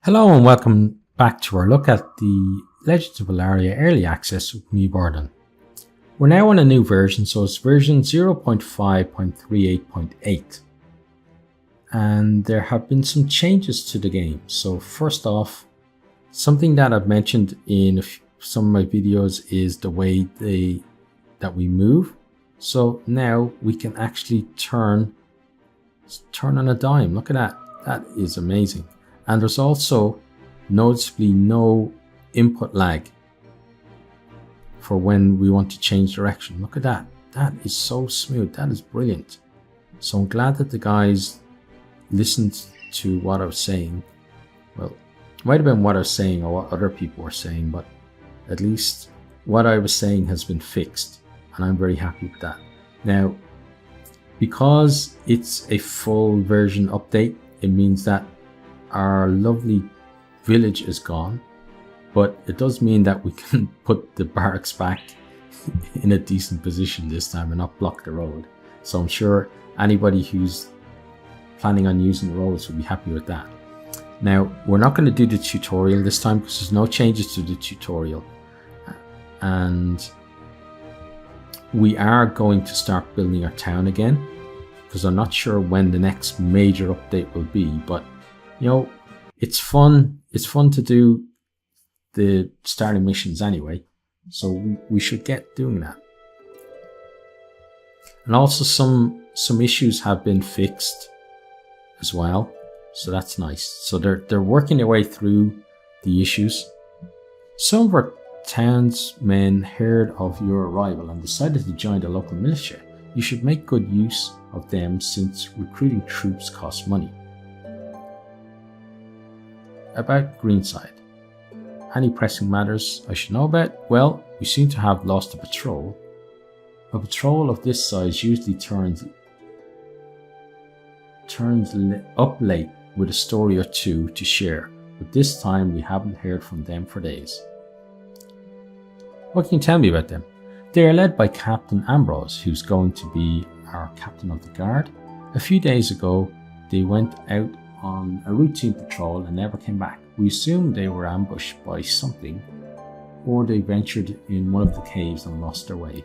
Hello and welcome back to our look at the Legends of Ellaria Early Access with me, Borden. We're now on a new version, so it's version 0.5.38.8. And there have been some changes to the game. So first off, something that I've mentioned in some of my videos is the way that we move. So now we can actually turn on a dime. Look at that. That is amazing. And there's also noticeably no input lag for when we want to change direction. Look at that. That is so smooth. That is brilliant. So I'm glad that the guys listened to what I was saying. Well, it might have been what I was saying or what other people were saying, but at least what I was saying has been fixed, and I'm very happy with that. Now, because it's a full version update, it means that our lovely village is gone, but it does mean that we can put the barracks back in a decent position this time and not block the road. So I'm sure anybody who's planning on using the roads will be happy with that. Now, we're not going to do the tutorial this time because there's no changes to the tutorial. And we are going to start building our town again, because I'm not sure when the next major update will be, but you know, it's fun. It's fun to do the starting missions anyway, so we should get doing that. And also some issues have been fixed as well, so that's nice. So they're working their way through the issues. Some of our townsmen heard of your arrival and decided to join the local militia. You should make good use of them since recruiting troops costs money. About Greenside. Any pressing matters I should know about? Well, we seem to have lost a patrol. A patrol of this size usually turns up late with a story or two to share, but this time we haven't heard from them for days. What can you tell me about them? They are led by Captain Ambrose, who's going to be our captain of the guard. A few days ago, they went out on a routine patrol and never came back. We assumed they were ambushed by something, or they ventured in one of the caves and lost their way.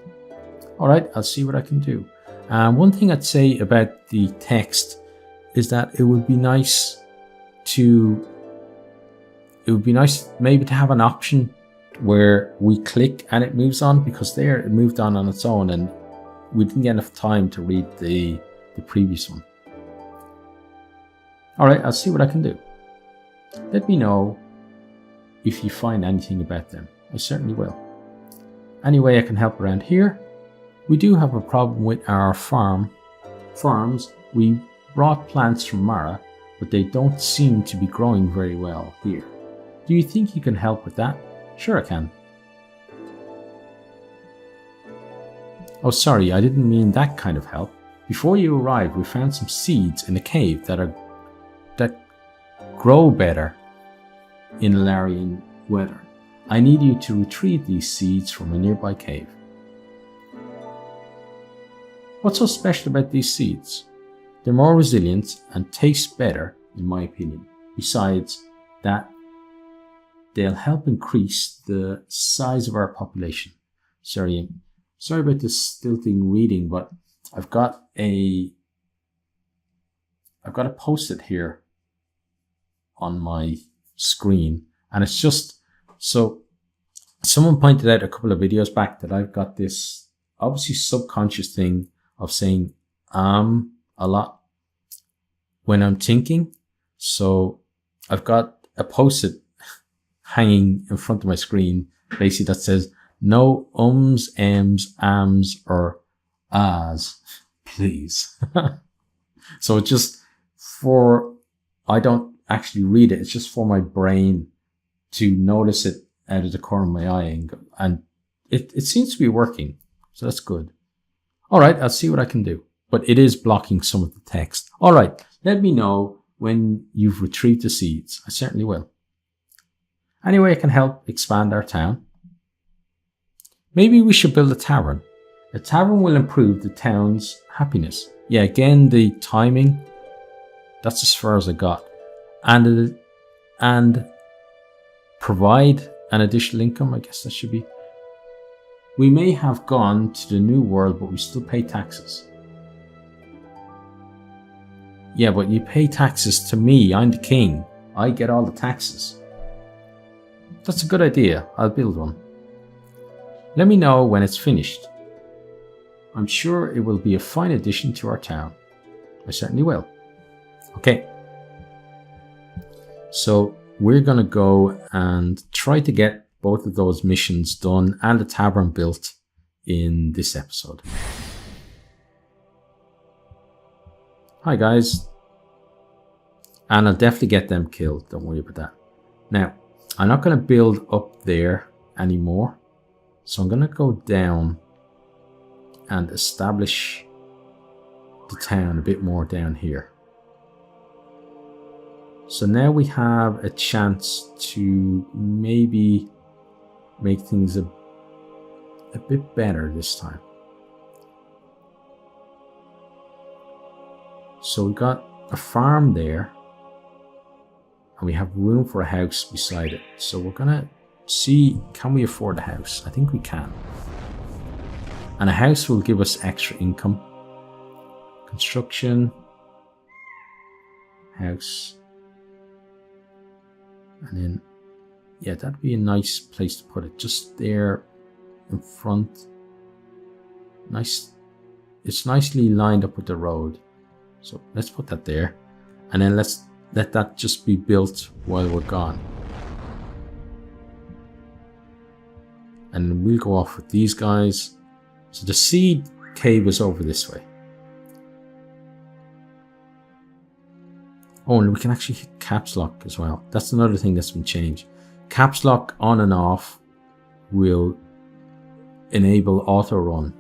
Alright, I'll see what I can do. One thing I'd say about the text is that it would be nice maybe to have an option where we click and it moves on, because there it moved on its own and we didn't get enough time to read the previous one. Alright, I'll see what I can do. Let me know if you find anything about them. I certainly will. Any way I can help around here? We do have a problem with our farms. We brought plants from Mara, but they don't seem to be growing very well here. Do you think you can help with that? Sure I can. Oh, sorry, I didn't mean that kind of help. Before you arrived, we found some seeds in a cave that grow better in Ellarian weather. I need you to retrieve these seeds from a nearby cave. What's so special about these seeds? They're more resilient and taste better, in my opinion. Besides that, they'll help increase the size of our population. Sorry about this stilting reading, but I've got a post-it here on my screen, and it's just so someone pointed out a couple of videos back that I've got this obviously subconscious thing of saying a lot when I'm thinking. So I've got a post-it hanging in front of my screen basically that says no ums, ems, ams, or ahs, please. So it's just I don't actually read it, it's just for my brain to notice it out of the corner of my eye, and it seems to be working, so that's good. Alright, I'll see what I can do, but it is blocking some of the text. Alright, let me know when you've retrieved the seeds. I certainly will. Anyway, I can help expand our town. Maybe we should build a tavern. A tavern will improve the town's happiness. Yeah, again, the timing, that's as far as I got. And and provide an additional income, I guess that should be. We may have gone to the new world, but we still pay taxes. Yeah, but you pay taxes to me. I'm the king. I get all the taxes. That's a good idea. I'll build one. Let me know when it's finished. I'm sure it will be a fine addition to our town. I certainly will. Okay. So we're going to go and try to get both of those missions done and the tavern built in this episode. Hi guys. And I'll definitely get them killed. Don't worry about that. Now, I'm not going to build up there anymore. So I'm going to go down and establish the town a bit more down here. So now we have a chance to maybe make things a bit better this time. So we got a farm there, and we have room for a house beside it. So we're gonna see, can we afford a house? I think we can. And a house will give us extra income. Construction, house. And then, yeah, that'd be a nice place to put it. Just there in front. Nice. It's nicely lined up with the road. So let's put that there. And then let's let that just be built while we're gone. And we'll go off with these guys. So the seed cave is over this way. Oh, and we can actually hit caps lock as well. That's another thing that's been changed. Caps lock on and off will enable auto run,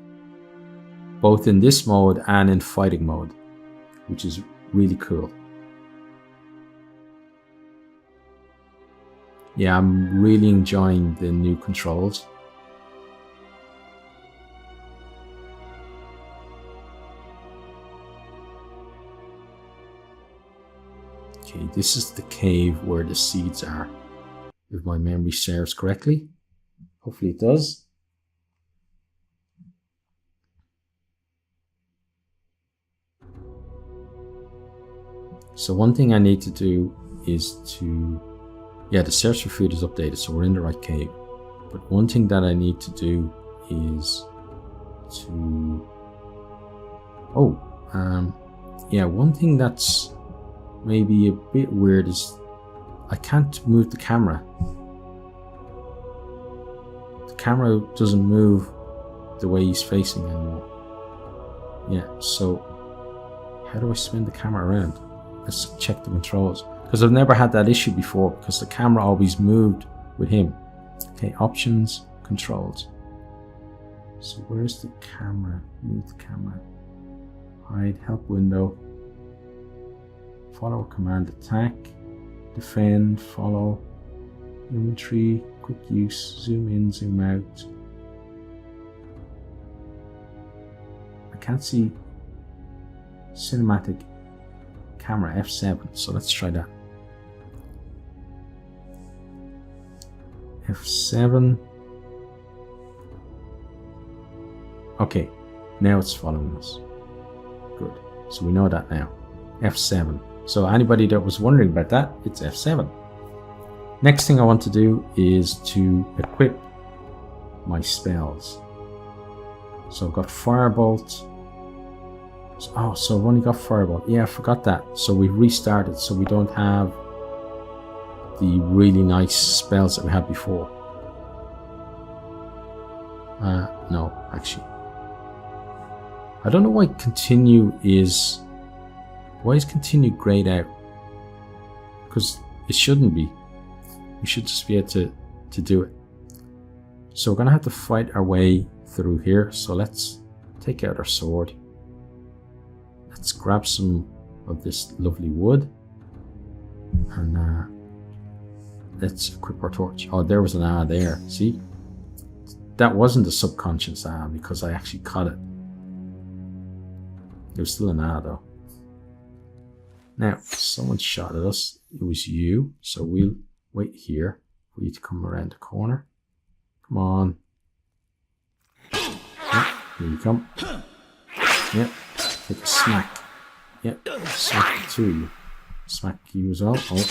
both in this mode and in fighting mode, which is really cool. Yeah, I'm really enjoying the new controls. Okay, this is the cave where the seeds are, if my memory serves correctly. Hopefully it does. So one thing I need to do is to, yeah, the search for food is updated, so we're in the right cave. But one thing that I need to do is to, yeah, one thing that's maybe a bit weird is I can't move the camera. The camera doesn't move the way he's facing anymore. Yeah, so how do I spin the camera around? Let's check the controls, because I've never had that issue before, because the camera always moved with him. Okay, options, controls. So where's the camera? Move the camera. Hide, help window. Follow command, attack, defend, follow, inventory, quick use, zoom in, zoom out. I can't see cinematic camera, F7, so let's try that. F7. Okay, now it's following us. Good, so we know that now. F7. So anybody that was wondering about that, it's F7. Next thing I want to do is to equip my spells. So I've got Firebolt. Oh, so I've only got Firebolt. Yeah, I forgot that. So we've restarted, so we don't have the really nice spells that we had before. No, actually. I don't know why continue is... Why is continue grayed out? Because it shouldn't be. We should just be able to do it. So we're going to have to fight our way through here. So let's take out our sword. Let's grab some of this lovely wood. And let's equip our torch. Oh, there was an there. See? That wasn't a subconscious because I actually caught it. There was still an though. Now, someone shot at us. it was you. So we'll wait here for you to come around the corner. Come on. Yep, here you come. Yep, take a smack. Yep, smack the two of you. Smack you as well. Oh.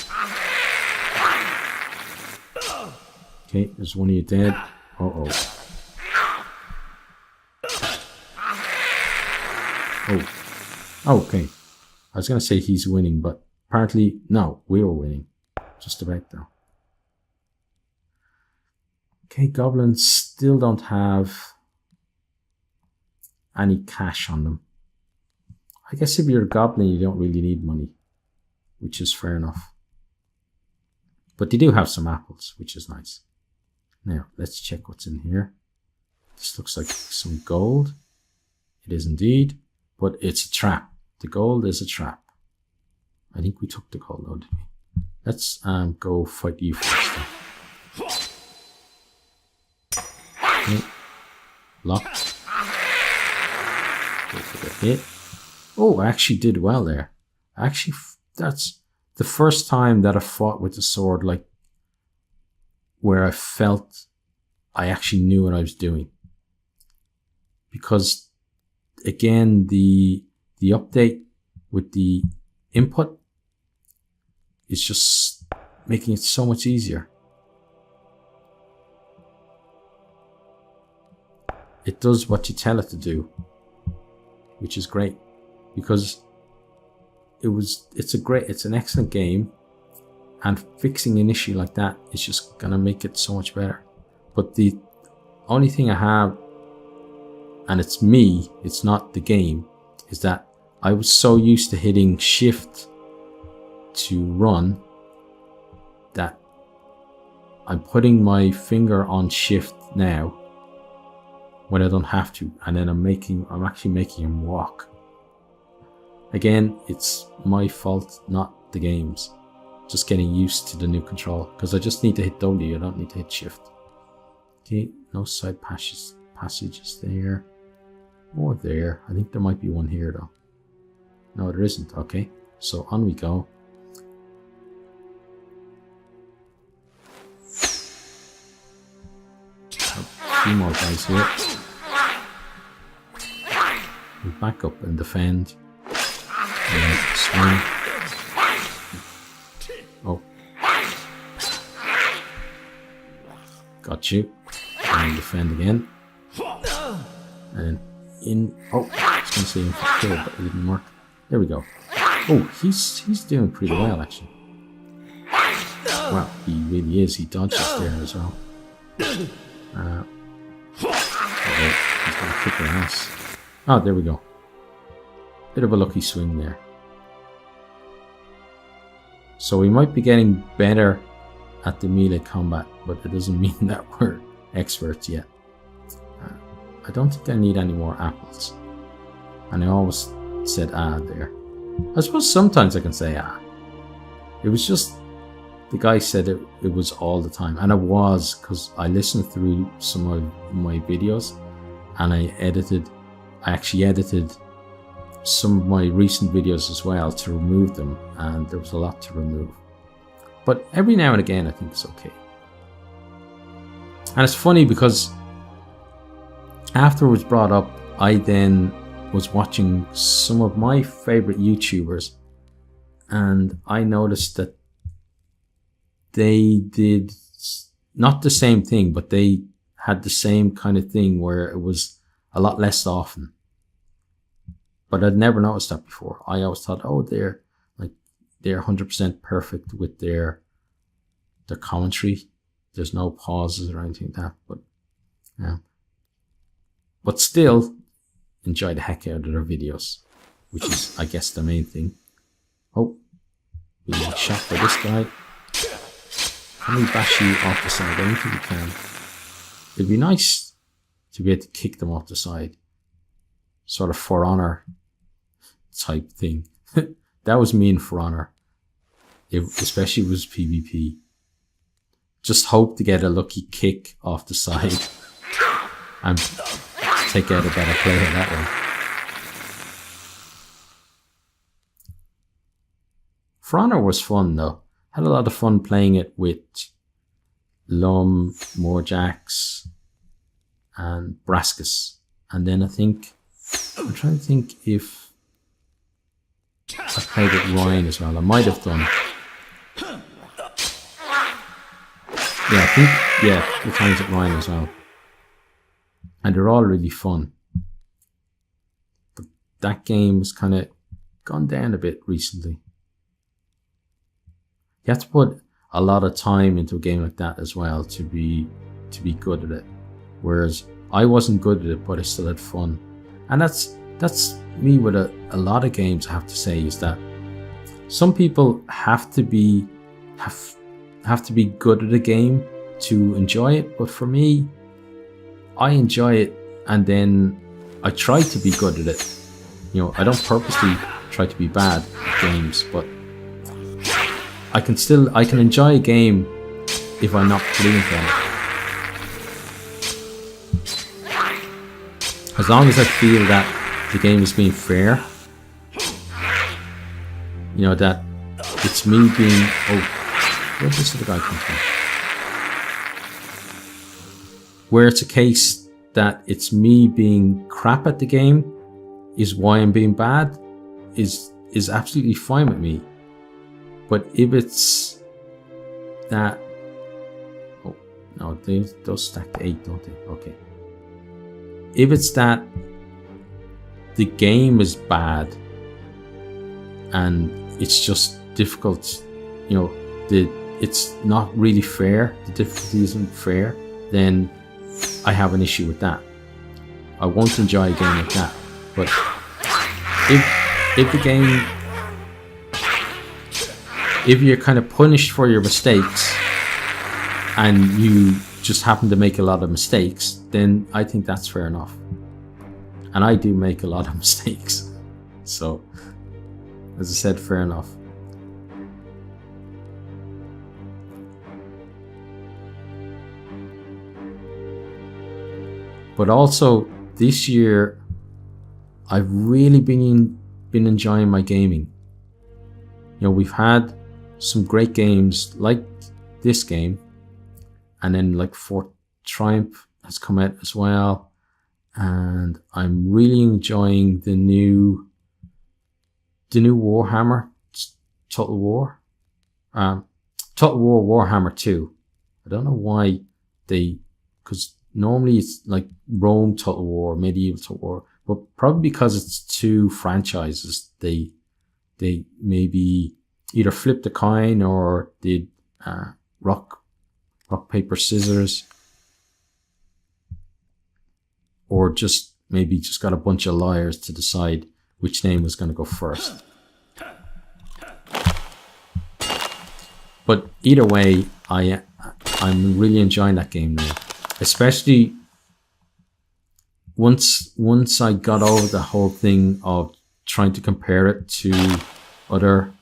Okay, there's one of you dead. Uh-oh. Oh, okay. I was going to say he's winning, but apparently, no, we were winning. Just about, though. Okay, goblins still don't have any cash on them. I guess if you're a goblin, you don't really need money, which is fair enough. But they do have some apples, which is nice. Now, let's check what's in here. This looks like some gold. It is indeed, but it's a trap. The gold is a trap. I think we took the gold, though, did we? Let's go fight you first. Okay. Locked. Go for the hit. Oh, I actually did well there. Actually, that's the first time that I fought with the sword, like, where I felt I actually knew what I was doing. Because, again, the update with the input is just making it so much easier. It does what you tell it to do, which is great, because it's an excellent game, and fixing an issue like that is just gonna make it so much better. But the only thing I have, and it's me, it's not the game, is that I was so used to hitting shift to run that I'm putting my finger on shift now when I don't have to, and then I'm actually making him walk. Again, it's my fault, not the game's. Just getting used to the new control, because I just need to hit W, I don't need to hit shift. Okay, no side passages there. Or there. I think there might be one here though. No, there isn't. Okay, so on we go. A few more guys here. We back up and defend. And swing. Oh. Got you. And defend again. And in. Oh, I was going to say in for kill, but it didn't work. There we go. Oh, he's doing pretty well, actually. Well, he really is. He dodges there as well. He's going to kick our ass. Oh, there we go. Bit of a lucky swing there. So we might be getting better at the melee combat, but it doesn't mean that we're experts yet. I don't think I need any more apples. And I always said there. I suppose sometimes I can say It was just, the guy said it was all the time. And it was, because I listened through some of my videos and I actually edited some of my recent videos as well to remove them, and there was a lot to remove. But every now and again I think it's okay. And it's funny because after it was brought up, I then was watching some of my favorite YouTubers, and I noticed that they did not the same thing, but they had the same kind of thing where it was a lot less often. But I'd never noticed that before. I always thought, oh, they're 100% perfect with their commentary. There's no pauses or anything like that. But yeah. But still, enjoy the heck out of their videos, which is, I guess, the main thing. Oh, being shot by this guy. Can we bash you off the side? I don't think we can. It'd be nice to be able to kick them off the side. Sort of For Honor type thing. That was me in For Honor. Especially if it was PvP. Just hope to get a lucky kick off the side and take out a better player that way. For Honor was fun though. had a lot of fun playing it with Lum, Morjax, and Braskus. And then I'm trying to think if I played with Ryan as well. I might have done. Yeah, the times at Ryan as well. And they're all really fun. But that game has kind of gone down a bit recently. You have to put a lot of time into a game like that as well to be good at it. Whereas I wasn't good at it, but I still had fun. And that's me with a lot of games, I have to say, is that some people have to be good at a game to enjoy it. But for me, I enjoy it and then I try to be good at it. You know, I don't purposely try to be bad at games, but I can enjoy a game if I'm not brilliant at it. As long as I feel that the game is being fair, you know, that it's me being, where does the guy come from? Where it's a case that it's me being crap at the game is why I'm being bad is absolutely fine with me. But if it's that, oh no, those stack to 8, don't they? Okay. If it's that the game is bad and it's just difficult, you know, it's not really fair, the difficulty isn't fair, then I have an issue with that. I won't enjoy a game like that. But if the game, if you're kind of punished for your mistakes and you just happen to make a lot of mistakes, then I think that's fair enough. And I do make a lot of mistakes. So, as I said, fair enough. But also, this year, I've really been enjoying my gaming. You know, we've had some great games like this game, and then like Fort Triumph has come out as well, and I'm really enjoying the new Warhammer Total War Warhammer 2. I don't know why because normally it's like Rome Total War, Medieval Total War, but probably because it's two franchises, they maybe either flipped a coin or did rock, paper, scissors, or just got a bunch of liars to decide which name was going to go first. But either way, I'm really enjoying that game now, especially once I got over the whole thing of trying to compare it to other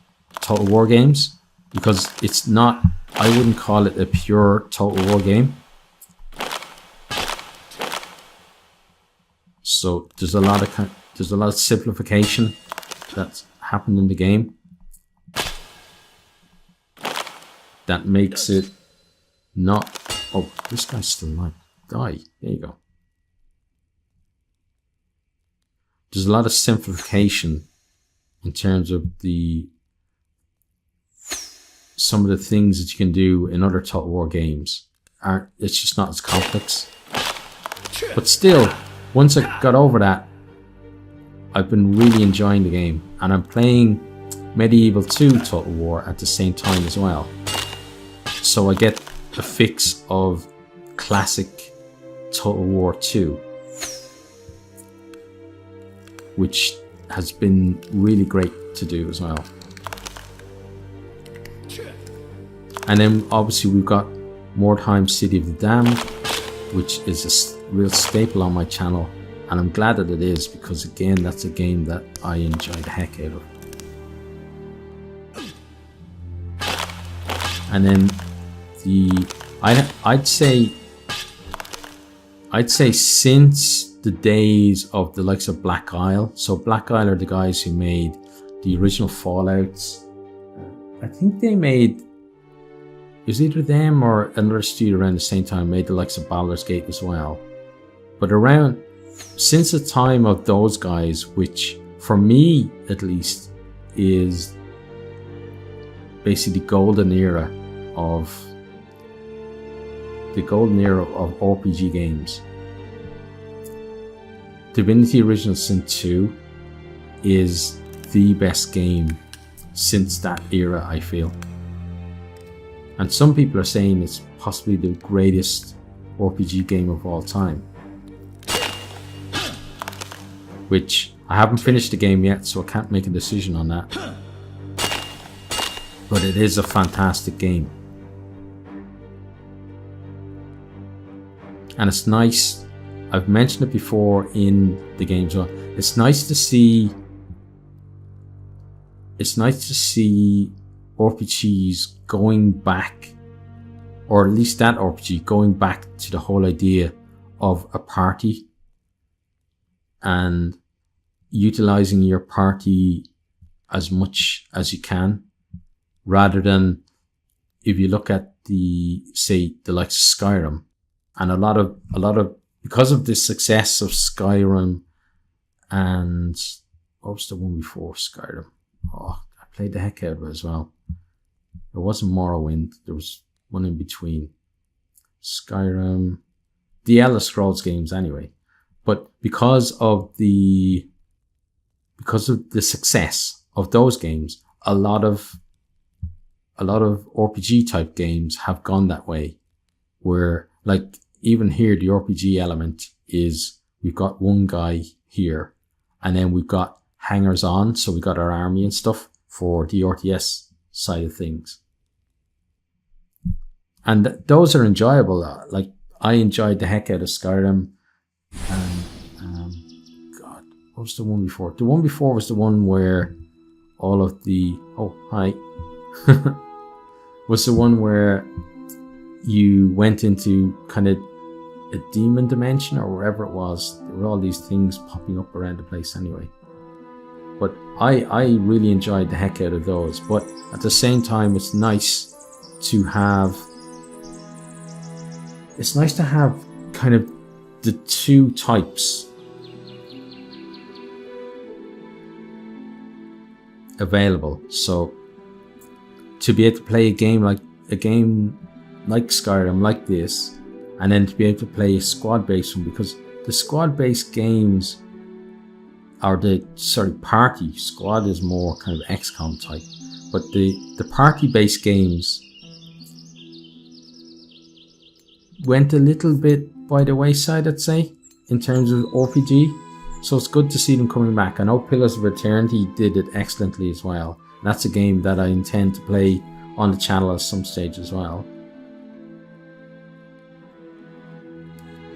Total War games, because it's not, I wouldn't call it a pure Total War game. So there's a lot of simplification that's happened in the game that makes it not. Oh, this guy's still alive. Die. There you go. There's a lot of simplification in terms of some of the things that you can do in other Total War games. It's just not as complex. But still, once I got over that, I've been really enjoying the game, and I'm playing Medieval 2 Total War at the same time as well. So I get a fix of classic Total War 2, which has been really great to do as well. And then obviously we've got Mordheim City of the Damned, which is a real staple on my channel, and I'm glad that it is, because again, that's a game that I enjoy the heck out of. And then I'd say since the days of the likes of Black Isle. So Black Isle are the guys who made the original Fallouts. I think they made it was either them or another studio around the same time made the likes of Baldur's Gate as well. But around, since the time of those guys, which for me at least is basically the golden era of RPG games, Divinity Original Sin 2 is the best game since that era, I feel. And some people are saying it's possibly the greatest RPG game of all time. Which, I haven't finished the game yet, so I can't make a decision on that. But it is a fantastic game. And it's nice, I've mentioned it before in the game, so it's nice to see RPGs going back, or at least that RPG going back to the whole idea of a party and utilizing your party as much as you can, rather than, if you look at the likes of Skyrim, and a lot of because of the success of Skyrim, and what was the one before Skyrim? Oh, I played the heck out of it as well. It wasn't Morrowind. There was one in between. Skyrim, the Elder Scrolls games, anyway. But because of the success of those games, a lot of RPG type games have gone that way. Where, like, even here, the RPG element is, we've got one guy here, and then we've got hangers on, so we got our army and stuff for the RTS side of things. And those are enjoyable. Like, I enjoyed the heck out of Skyrim. And God, what was the one before? The one before was the one where all of the was the one where you went into kind of a demon dimension, or wherever it was. There were all these things popping up around the place anyway. But I really enjoyed the heck out of those. But at the same time, it's nice to have kind of the two types available. So to be able to play a game like Skyrim, like this, and then to be able to play a squad-based one, because the squad-based games are party. Squad is more kind of XCOM type, but the party-based games went a little bit by the wayside, I'd say, in terms of RPG. So it's good to see them coming back. I know Pillars of Eternity did it excellently as well. That's a game that I intend to play on the channel at some stage as well.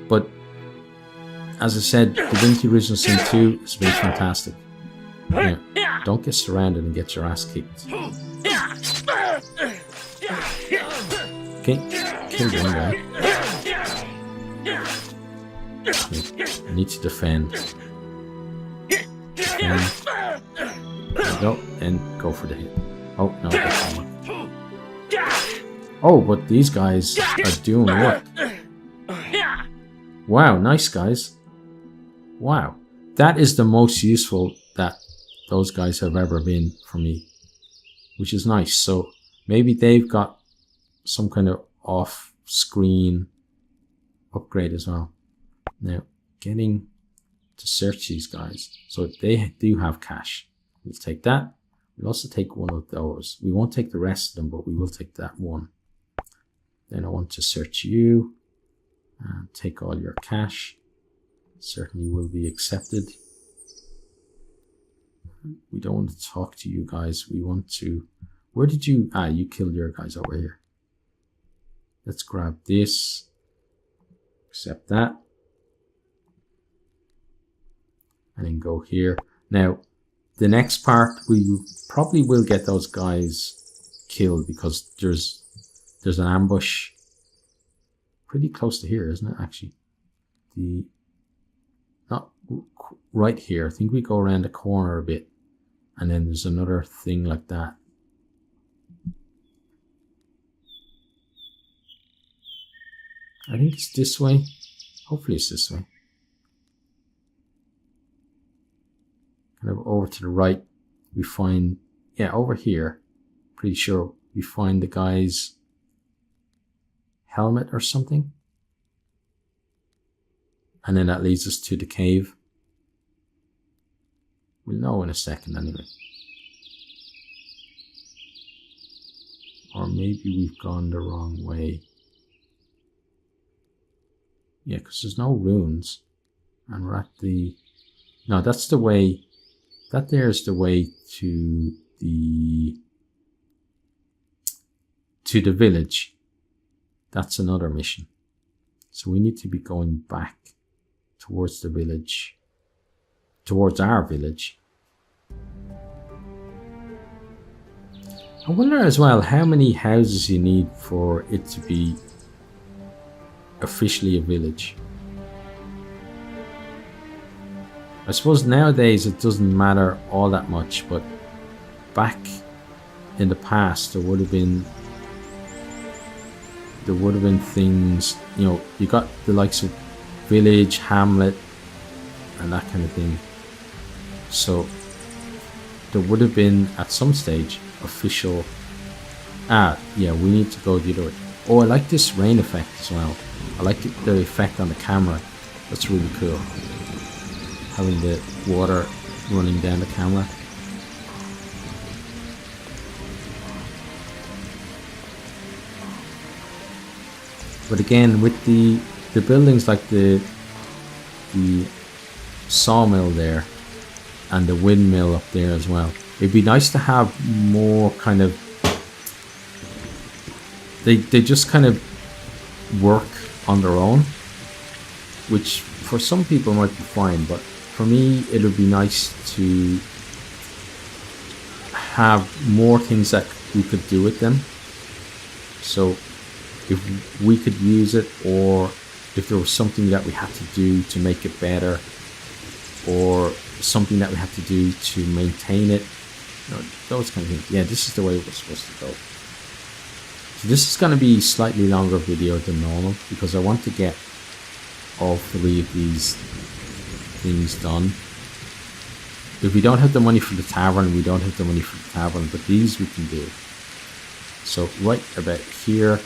But as I said, Divinity Original Sin 2 has been fantastic. Now, don't get surrounded and get your ass kicked. Okay, kill one guy. I need to defend. Defend. There we go, and go for the hit. Oh, no, that's not one. Oh, but these guys are doing work. Wow, nice guys. Wow. That is the most useful that those guys have ever been for me, which is nice. So maybe they've got some kind of off-screen upgrade as well. Now, getting to search these guys. So they do have cash. We'll take that. We'll also take one of those. We won't take the rest of them, but we will take that one. Then I want to search you and take all your cash. Certainly will be accepted. We don't want to talk to you guys. We want to... Where did you... you killed your guys over here. Let's grab this. Accept that. And then go here. Now, the next part, we probably will get those guys killed because there's an ambush pretty close to here, isn't it, actually? Not right here. I think we go around the corner a bit. And then there's another thing like that. I think it's this way. Hopefully it's this way. Kind of over to the right, we find, yeah, over here, pretty sure we find the guy's helmet or something. And then that leads us to the cave. We'll know in a second anyway. Or maybe we've gone the wrong way. Yeah, because there's no runes. And we're at the... No, that's the way... That there's the way to the village. That's another mission. So we need to be going back towards the village. Towards our village. I wonder as well how many houses you need for it to be officially a village. I suppose nowadays it doesn't matter all that much, but back in the past there would have been things, you know, you got the likes of village, hamlet and that kind of thing. So there would have been at some stage official, yeah, we need to go the other way. Oh, I like this rain effect as well. I like the effect on the camera. That's really cool. Having the water running down the camera. But again, with the buildings like the sawmill there and the windmill up there as well, it'd be nice to have more kind of... They just kind of work on their own, which for some people might be fine, but for me it would be nice to have more things that we could do with them. So if we could use it, or if there was something that we had to do to make it better, or something that we have to do to maintain it, you know, those kind of things. Yeah, this is the way we're supposed to go. So this is going to be a slightly longer video than normal because I want to get all three of these things done. If we don't have the money for the tavern, we don't have the money for the tavern, but these we can do. So right about here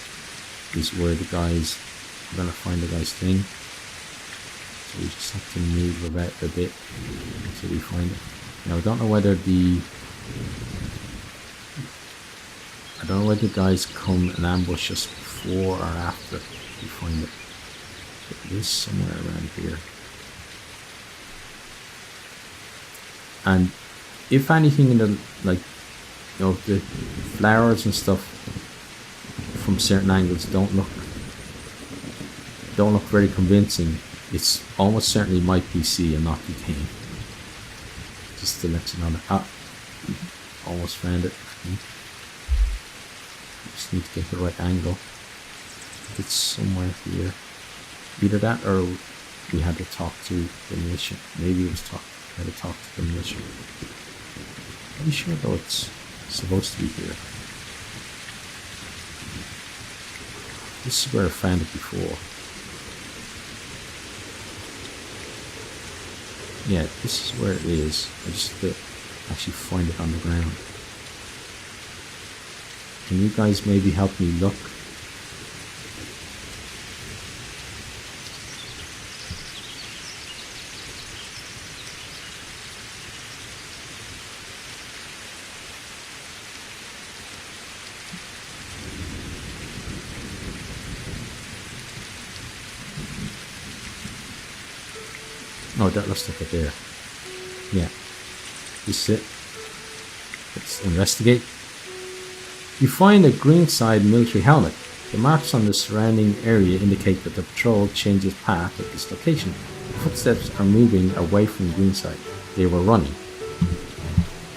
is where the guys, we're going to find the guy's thing. So we just have to move about a bit until we find it. Now I don't know whether the guys come and ambush us before or after we find it. But it is somewhere around here. And if anything in the, like, you know, the flowers and stuff from certain angles don't look very convincing, it's almost certainly my PC and not the game. Just to let you know that. Ah, almost found it. Just need to get the right angle. It's somewhere here. Either that or we had to talk to the militia. Maybe it was had to talk to the militia. Pretty sure though it's supposed to be here. This is where I found it before. Yeah, this is where it is. I just have to actually find it on the ground. Can you guys maybe help me look? Oh, that looks like it there. Yeah. This is it. Let's investigate. You find a greenside military helmet. The marks on the surrounding area indicate that the patrol changes path at this location. The footsteps are moving away from greenside. They were running.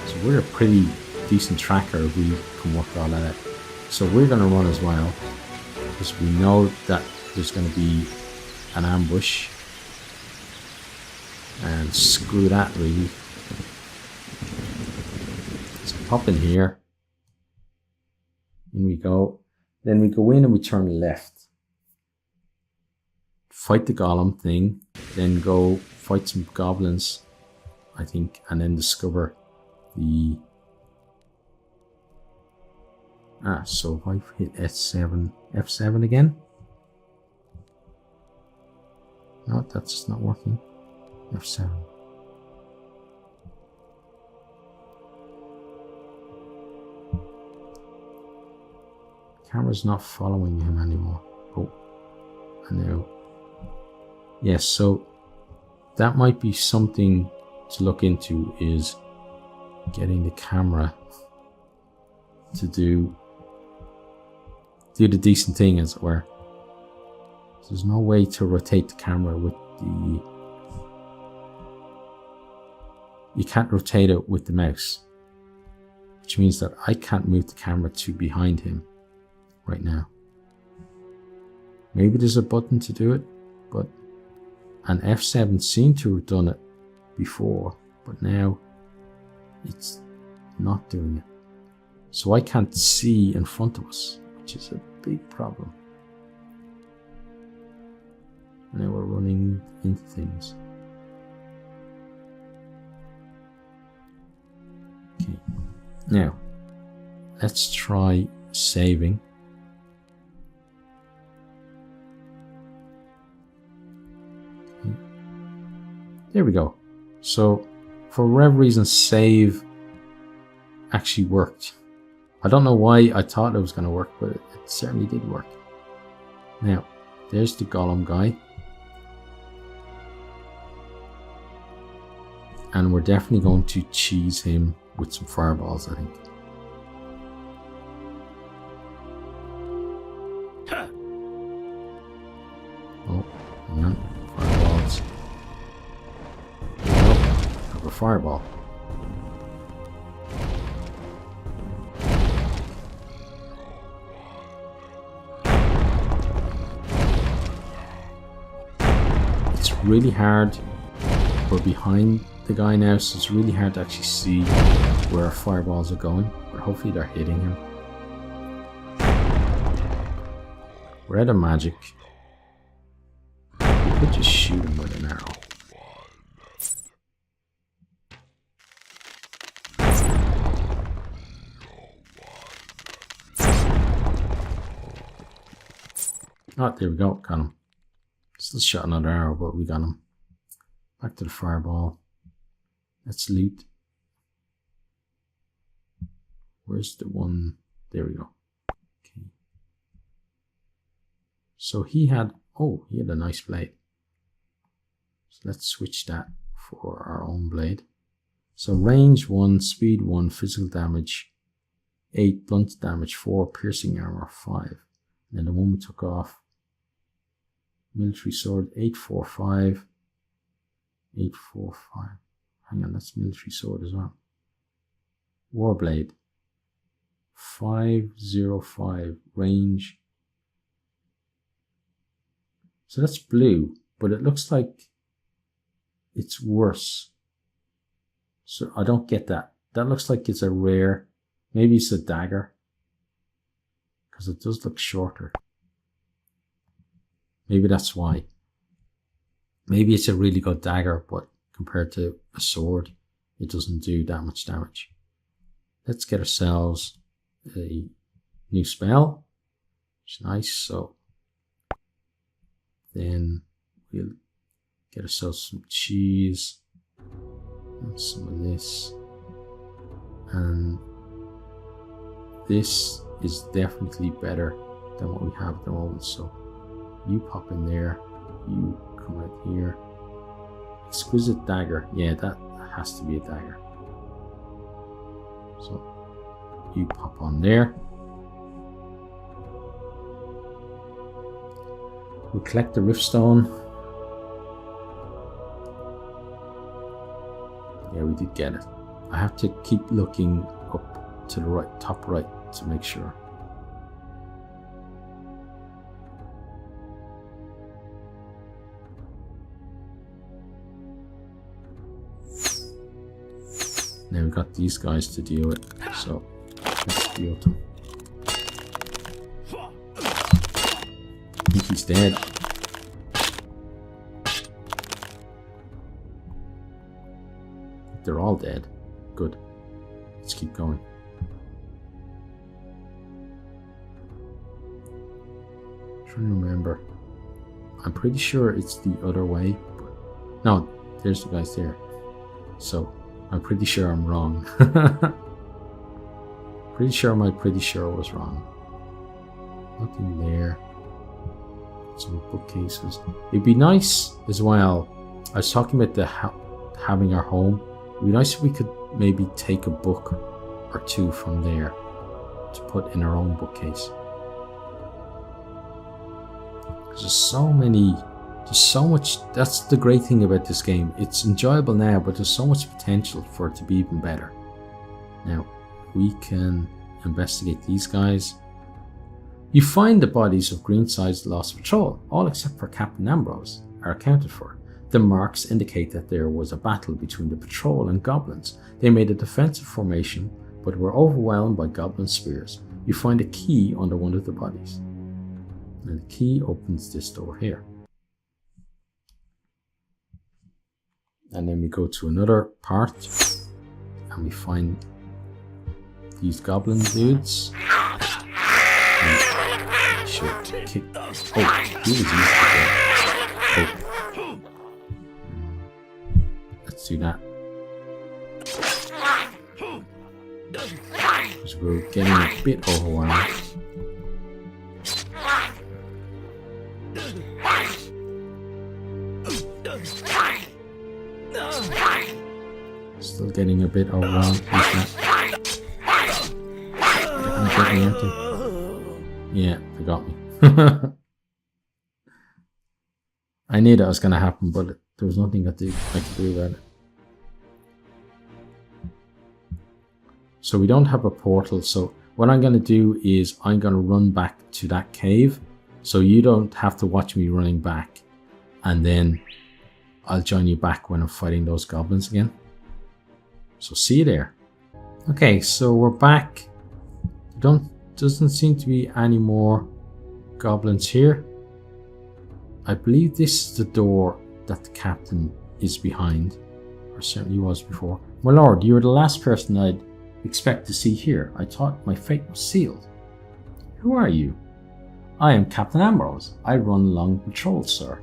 So we're a pretty decent tracker if we can work all that out. So we're going to run as well, because we know that there's going to be an ambush. And screw that, really. So pop in here. In we go. Then we go in and we turn left. fight the golem thing, then go fight some goblins, I think, and then discover the... so if I hit F7 again? No, that's not working. F7. Camera's not following him anymore. Oh, and now. Yes, so that might be something to look into, is getting the camera to do the decent thing, as it were. There's no way to rotate the camera with the... You can't rotate it with the mouse, which means that I can't move the camera to behind him right now. Maybe there's a button to do it, but an F7 seemed to have done it before, but now it's not doing it. So I can't see in front of us, which is a big problem. And now we're running into things. Okay, now let's try saving. Okay. There we go. So for whatever reason, save actually worked. I don't know why I thought it was going to work, but it certainly did work. Now, there's the golem guy. And we're definitely going to cheese him with some fireballs, I think. Oh, hang on. Fireballs. Oh, have a fireball. It's really hard. We're behind the guy now, so it's really hard to actually see where our fireballs are going, but hopefully they're hitting him. We're out of magic. We could just shoot him with an arrow. Oh, there we go, got him. Still shot another arrow, but we got him. Back to the fireball. Let's loot. Where's the one? There we go. Okay. So he had a nice blade. So let's switch that for our own blade. So range 1, speed 1, physical damage 8, blunt damage 4, piercing armor 5. And then the one we took off, military sword 845. 845. Hang on, that's military sword as well. Warblade 505, range. So that's blue, but it looks like it's worse. So I don't get that. That looks like it's a rare. Maybe it's a dagger, because it does look shorter. Maybe that's why. Maybe it's a really good dagger, but compared to a sword, it doesn't do that much damage. Let's get ourselves a new spell, which is nice. So then we'll get ourselves some cheese and some of this. And this is definitely better than what we have at the moment. So you pop in there, you come out here. Exquisite dagger. Yeah, that has to be a dagger. So you pop on there. We'll collect the riftstone. Yeah, we did get it. I have to keep looking up to the right, top right, to make sure. Now we've got these guys to deal with, so let's deal with them. I think he's dead. they're all dead. Good. Let's keep going. I'm trying to remember. I'm pretty sure it's the other way. No, there's the guys there. So I'm pretty sure I'm wrong. Pretty sure my pretty sure was wrong. Nothing there. Some bookcases. It'd be nice as well. I was talking about having our home. It'd be nice if we could maybe take a book or two from there to put in our own bookcase. There's so many. There's so much. That's the great thing about this game. It's enjoyable now, but there's so much potential for it to be even better. Now, we can investigate these guys. You find the bodies of Greenside's lost patrol, all except for Captain Ambrose, are accounted for. The marks indicate that there was a battle between the patrol and goblins. They made a defensive formation, but were overwhelmed by goblin spears. You find a key under one of the bodies. And the key opens this door here. And then we go to another part, and we find these goblin dudes. And should kick. Oh, he was easy to get. Oh. Let's do that. Because we're getting a bit overwhelmed. Still getting a bit overwhelmed. Yeah, they got me. I knew that was going to happen, but there was nothing I could do about it. So we don't have a portal, so what I'm going to do is I'm going to run back to that cave, so you don't have to watch me running back, and then I'll join you back when I'm fighting those goblins again. So see you there. Okay, so we're back. Doesn't seem to be any more goblins here. I believe this is the door that the captain is behind, or certainly was before. My lord, you are the last person I'd expect to see here. I thought my fate was sealed. Who are you? I am Captain Ambrose. I run along patrol, sir.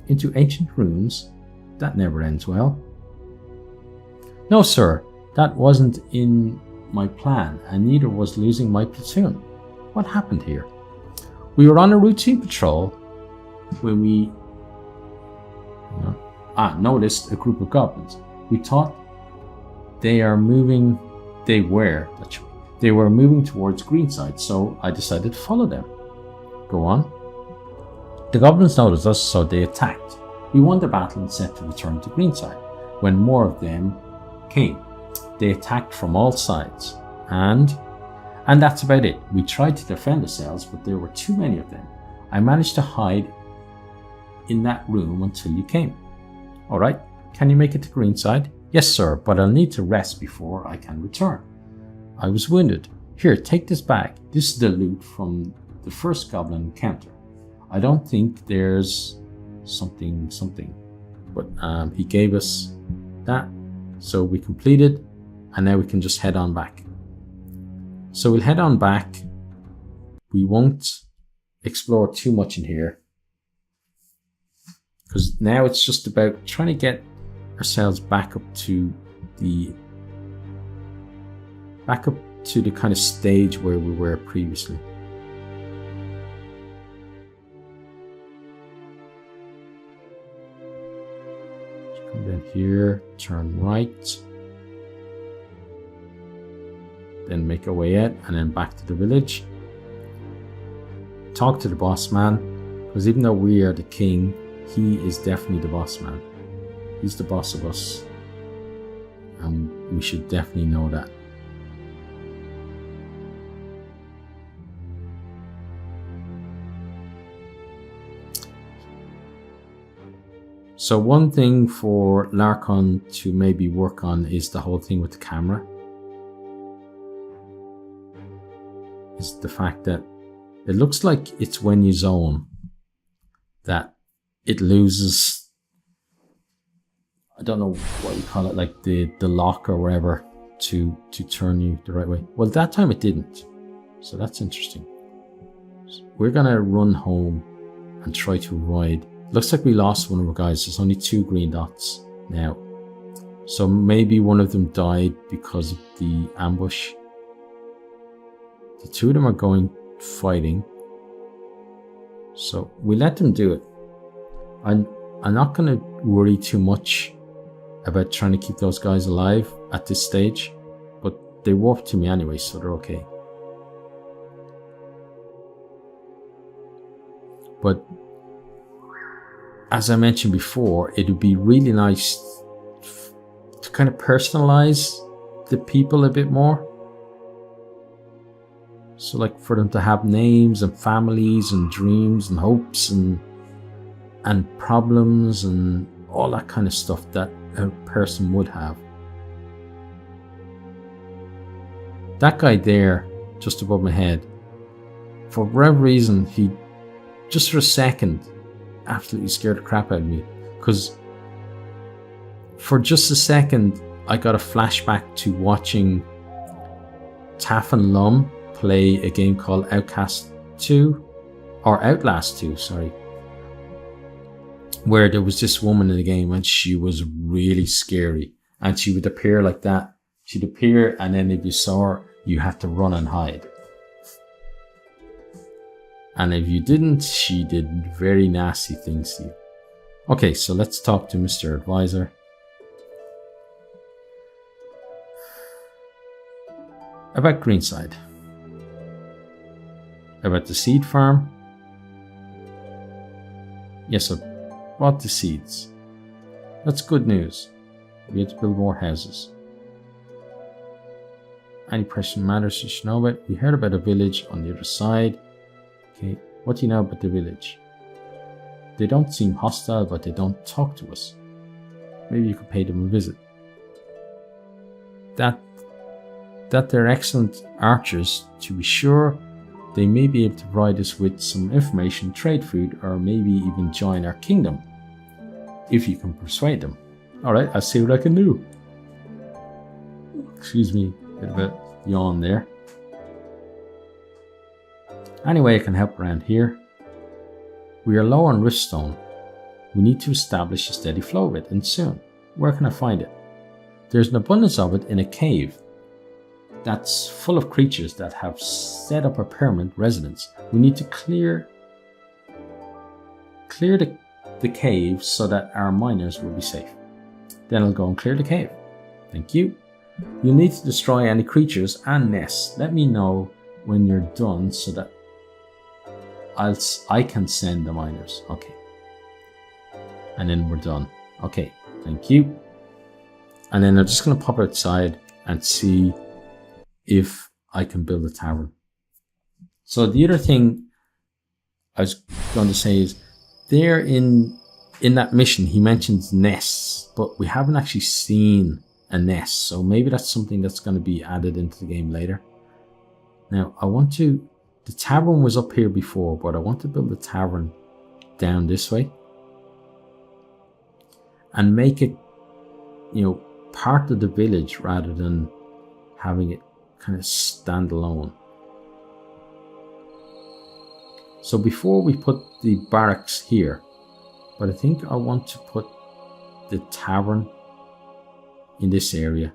Into ancient ruins? That never ends well. No, sir, that wasn't in my plan, and neither was losing my platoon. What happened here? We were on a routine patrol when we noticed a group of goblins. We thought they were moving towards Greenside, so I decided to follow them. Go on. The goblins noticed us, so they attacked. We won the battle and set to return to Greenside. When more of them came, they attacked from all sides, and that's about it. We tried to defend ourselves, but there were too many of them. I managed to hide in that room until you came. Alright, can you make it to Greenside? Yes, sir, but I'll need to rest before I can return. I was wounded. Here, take this bag. This is the loot from the first goblin encounter. I don't think there's something, but he gave us that. So we completed, and now we can just head on back. So we'll head on back. We won't explore too much in here, because now it's just about trying to get ourselves back up to the kind of stage where we were previously. Come down here, turn right, then make our way out, and then back to the village. Talk to the boss man, because even though we are the king, he is definitely the boss man. He's the boss of us, and we should definitely know that. So one thing for Larkon to maybe work on is the whole thing with the camera. Is the fact that it looks like it's when you zone that it loses. I don't know what you call it, like the lock or whatever to turn you the right way. Well, that time it didn't. So that's interesting. So we're gonna run home and try to avoid. Looks like we lost one of our guys. There's only 2 green dots now. So maybe one of them died because of the ambush. The 2 of them are going fighting. So we let them do it. I'm not going to worry too much about trying to keep those guys alive at this stage, but they warped to me anyway, so they're okay. But as I mentioned before, it would be really nice to kind of personalize the people a bit more. So like for them to have names and families and dreams and hopes and problems and all that kind of stuff that a person would have. That guy there, just above my head, for whatever reason, he just for a second absolutely scared the crap out of me, because for just a second I got a flashback to watching Taff and Lum play a game called Outlast 2, sorry, where there was this woman in the game and she was really scary, and she would appear like that. She'd appear, and then if you saw her, you had to run and hide. And if you didn't, she did very nasty things to you. Okay, so let's talk to Mr. Advisor. About Greenside. About the seed farm. Yes, I bought the seeds. That's good news. We had to build more houses. Any pressing matters you should know about? We heard about a village on the other side. Okay, what do you know about the village? They don't seem hostile, but they don't talk to us. Maybe you could pay them a visit. That they're excellent archers, to be sure. They may be able to provide us with some information, trade food, or maybe even join our kingdom, if you can persuade them. Alright, I'll see what I can do. Excuse me, bit of a yawn there. Anyway, I can help around here. We are low on riftstone. We need to establish a steady flow of it, and soon. Where can I find it? There's an abundance of it in a cave that's full of creatures that have set up a permanent residence. We need to clear the cave so that our miners will be safe. Then I'll go and clear the cave. Thank you. You'll need to destroy any creatures and nests. Let me know when you're done so that I can send the miners. Okay. And then we're done. Okay, thank you. And then I'm just going to pop outside and see if I can build a tavern. So the other thing I was going to say is, there in that mission he mentions nests, but we haven't actually seen a nest, so maybe that's something that's going to be added into the game later. Now the tavern was up here before, but I want to build a tavern down this way and make it, part of the village rather than having it kind of stand alone. So before we put the barracks here, but I think I want to put the tavern in this area,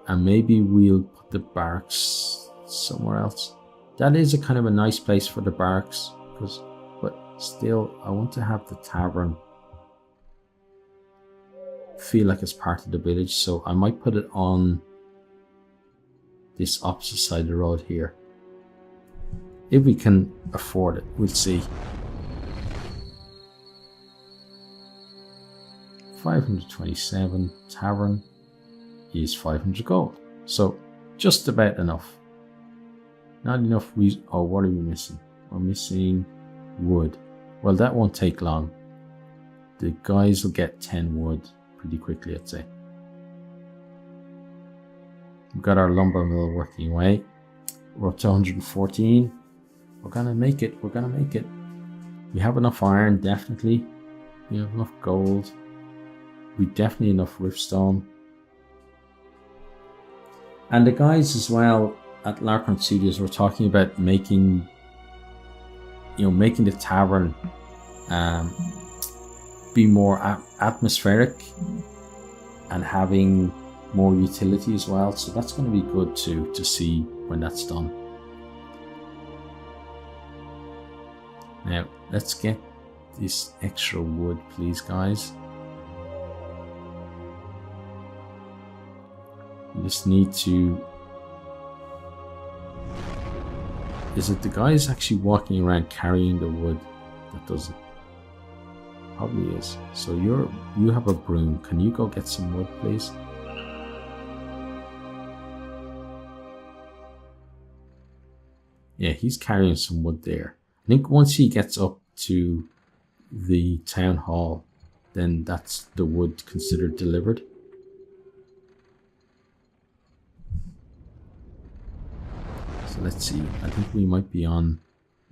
and maybe we'll put the barracks somewhere else. That is a kind of a nice place for the barracks, but still I want to have the tavern feel like it's part of the village, so I might put it on this opposite side of the road here. If we can afford it, we'll see. 527 tavern is 500 gold, so just about enough. Not enough reason. Oh, what are we missing? We're missing wood. Well, that won't take long. The guys will get 10 wood pretty quickly, I'd say. We've got our lumber mill working away. We're up to 114. We're gonna make it. We're gonna make it. We have enough iron, definitely. We have enough gold. we definitely enough riftstone. And the guys as well at Larkhorn Studios were talking about making, making the tavern be more atmospheric and having more utility as well. So that's going to be good to see when that's done. Now let's get this extra wood, please, guys. You just need to... Is it the guys actually walking around carrying the wood that does it? Probably is. So you have a broom. Can you go get some wood, please? Yeah, he's carrying some wood there. I think once he gets up to the town hall, then that's the wood considered delivered. So let's see. I think we might be on...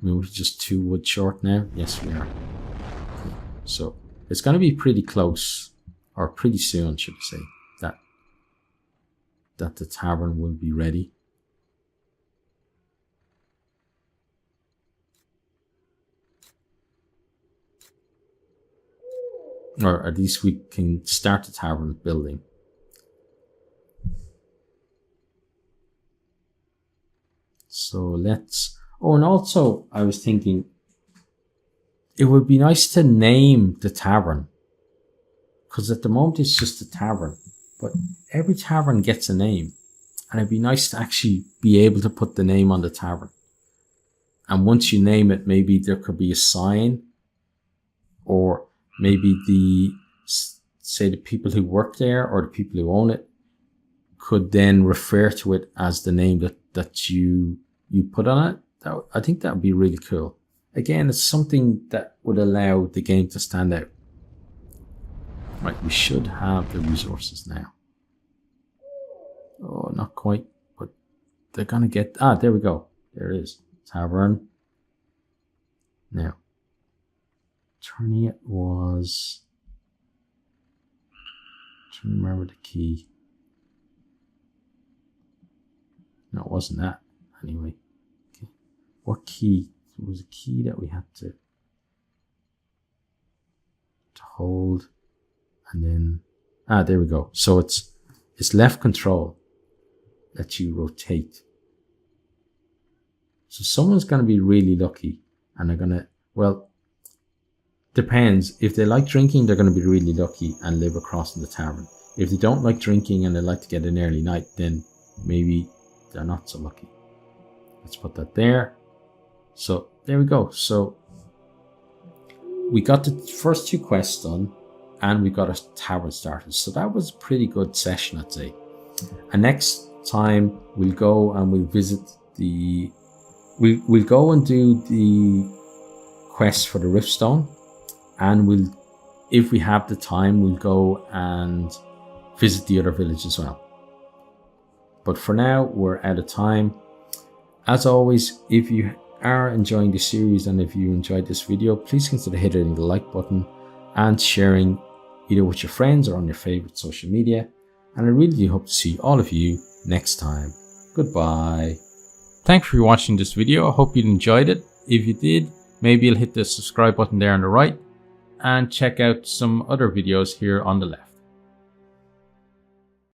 we're just 2 wood short now. Yes, we are. Okay. So it's going to be pretty close, or pretty soon, should I say, that the tavern will be ready. Or at least we can start the tavern building. So let's... oh, and also I was thinking it would be nice to name the tavern, because at the moment it's just a tavern, but every tavern gets a name, and it'd be nice to actually be able to put the name on the tavern. And once you name it, maybe there could be a sign, or maybe the people who work there or the people who own it could then refer to it as the name that you put on it. I think that would be really cool. Again, it's something that would allow the game to stand out. Right, we should have the resources now. Oh, not quite, but they're gonna get... ah, there we go. There it is. Tavern. Now, turning it was... trying to remember the key. No, it wasn't that. Anyway. Okay. What key? There was a key that we had to hold. And then... ah, there we go. So it's left control that you rotate. So someone's going to be really lucky and they're going to... well, depends. If they like drinking, they're going to be really lucky and live across in the tavern. If they don't like drinking and they like to get an early night, then maybe they're not so lucky. Let's put that there. So there we go. So we got the first 2 quests done and we got a tavern started. So that was a pretty good session, I'd say. And next time we'll go and we'll visit the... we'll go and do the quest for the Riftstone, and we'll, if we have the time, we'll go and visit the other village as well. But for now, we're out of time. As always, if you are enjoying the series and if you enjoyed this video, please consider hitting the like button and sharing either with your friends or on your favorite social media. And I really hope to see all of you next time. Goodbye. Thanks for watching this video. I hope you enjoyed it. If you did, maybe you'll hit the subscribe button there on the right and check out some other videos here on the left.